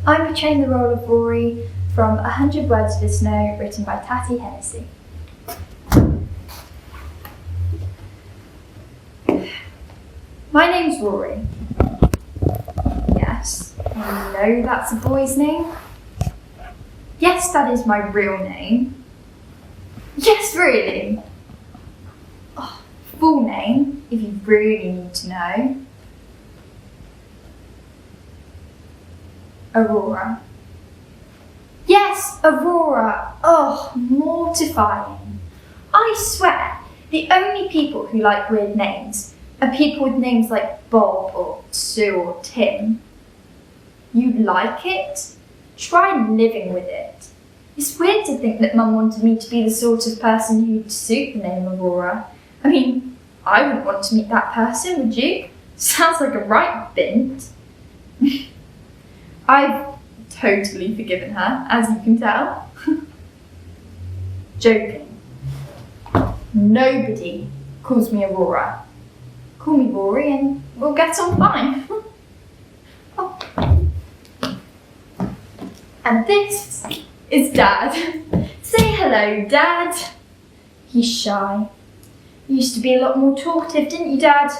I'm portraying the role of Rory from 100 Words for Snow, written by Tatty Hennessy. My name's Rory. Yes, you know that's a boy's name. Yes, that is my real name. Yes, really. Oh, full name, if you really need to know. Aurora. Yes, Aurora. Oh, mortifying. I swear, the only people who like weird names are people with names like Bob or Sue or Tim. You like it? Try living with it. It's weird to think that Mum wanted me to be the sort of person who'd suit the name Aurora. I mean, I wouldn't want to meet that person, would you? Sounds like a right bint. I've totally forgiven her, as you can tell. Joking. Nobody calls me Aurora. Call me Rory and we'll get on fine. Oh. And this is Dad. Say hello, Dad. He's shy. You used to be a lot more talkative, didn't you, Dad?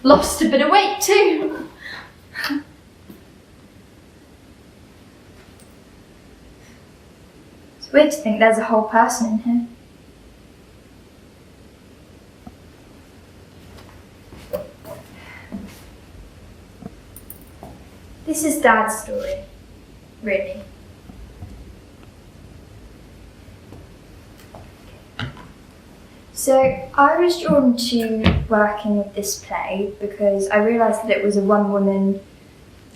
Lost a bit of weight too. It's weird to think there's a whole person in here. This is Dad's story, really. So I was drawn to working with this play because I realised that it was a one-woman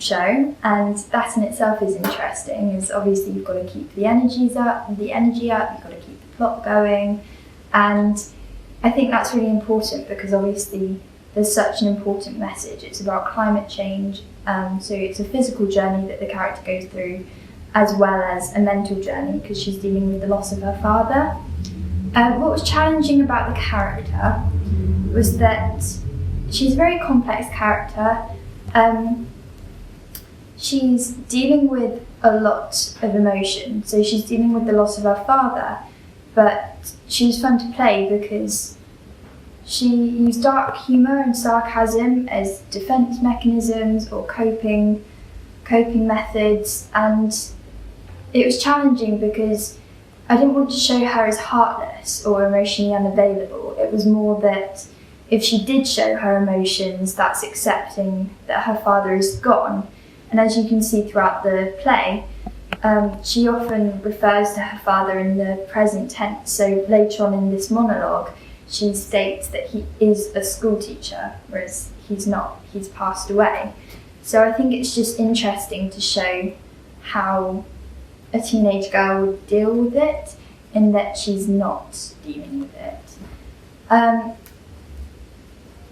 show, and that in itself is interesting, as obviously you've got to keep the energy up, you've got to keep the plot going, and I think that's really important because obviously there's such an important message. It's about climate change, so it's a physical journey that the character goes through, as well as a mental journey because she's dealing with the loss of her father. What was challenging about the character was that she's a very complex character. She's dealing with a lot of emotion, so she's dealing with the loss of her father, but she's fun to play because she used dark humour and sarcasm as defence mechanisms or coping methods, and it was challenging because I didn't want to show her as heartless or emotionally unavailable. It was more that if she did show her emotions, that's accepting that her father is gone. And as you can see throughout the play, she often refers to her father in the present tense. So later on in this monologue, she states that he is a school teacher, whereas he's not, he's passed away. So I think it's just interesting to show how a teenage girl would deal with it, in that she's not dealing with it.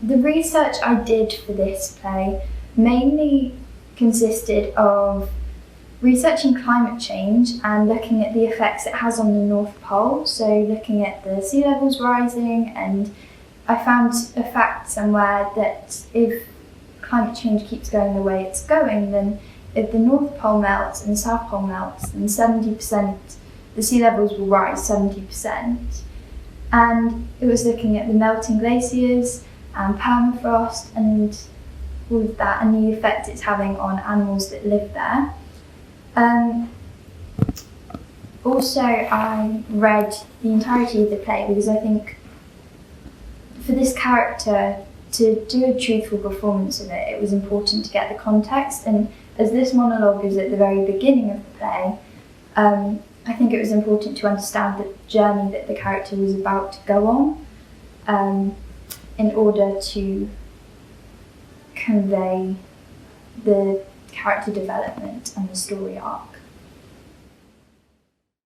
The research I did for this play mainly consisted of researching climate change and looking at the effects it has on the North Pole, so looking at the sea levels rising, and I found a fact somewhere that if climate change keeps going the way it's going, then if the North Pole melts and the South Pole melts, then 70%, the sea levels will rise 70%. And it was looking at the melting glaciers and permafrost and all of that, and the effect it's having on animals that live there. Also, I read the entirety of the play because I think for this character to do a truthful performance of it, it was important to get the context. And as this monologue is at the very beginning of the play, I think it was important to understand the journey that the character was about to go on in order to convey the character development and the story arc.